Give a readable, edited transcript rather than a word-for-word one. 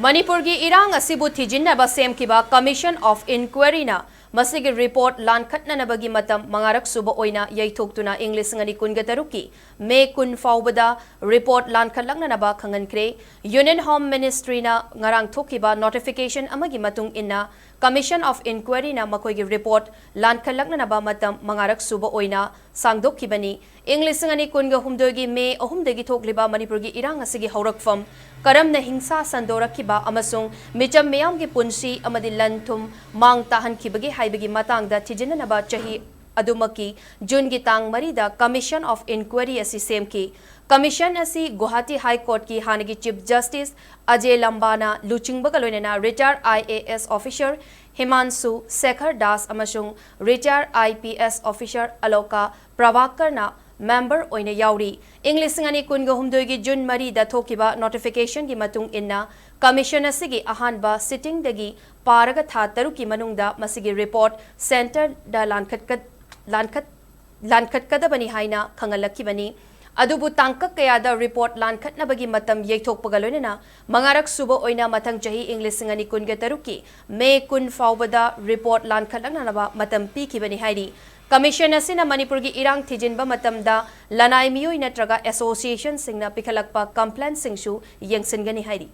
मणिपुर की इरांग असिबु थिजिन्नबा सेमकिबा कमीशन ऑफ इंक्वायरीना मसिगी रिपोर्ट लानखटननबगी मतम मंगारक सुबा ओइना यैथोक्तुना इंग्लिश ngani kunga taruki मे कुन फाउबदा रिपोर्ट लानखटलंगनबा खंगनख्रे यूनियन होम मिनिस्ट्री ना ngarang thokiba notification amagi matung inna commission of inquiry ना मकोइगी रिपोर्ट लानखलंगनबा मतम मंगारक सुबा ओइना सांगदोखिबनी इंग्लिश ngani kunga humdogi मे ahumdagi thokliba मणिपुर की इरांग असigi हौरकफम करमना हिंसा संदोरखिबा अमसुंग मिचम मेयाम की पुंसी अमदि लनथुम मांग ताहनखिबगी हाइबगी मतांगदा थिजिननबा चही अदुमकी जून की तांग मरीदा कमीशन ऑफ इंक्वायरी असी सेमकी कमीशन असी गुवाहाटी हाई कोर्ट की हानगी चीफ जस्टिस अजय लंबाना लुचिंगबगा लोइनना retired IAS officer Himanshu Shekhar Das अमसुंग रिटायर्ड IPS ऑफिसर अलोका प्रभाकरना मेंबर ओइने याउरी English ngani kunga humdoigi jun mari da thokiba notification gi matung inna commission असिगी अहानबा सिटिंग दगी पारगा था तरु की मनुंगदा मसिगी रिपोर्ट सेंटर दा लानखटकदबनी हाइना खंगलक्किबनी अदुबु तांकक कयादा रिपोर्ट लानखटनबगी मतम येथोकपगा लोइनना मंगारक सुबा ओइना मथंग चही इंग्लिश ngani kunga taruki मे कुन फाउबदा रिपोर्ट लानखटलंगनबा मतम पीखिबनी हाइरी कमीशन असिना मणिपुर की इरांग थिजिनबा मतमदा लनाई मियोइ नत्रगा एसोसिएशन सिंगना पिखलकपा कंप्लेंट सिंगसु यंगसिनगनी हाइरी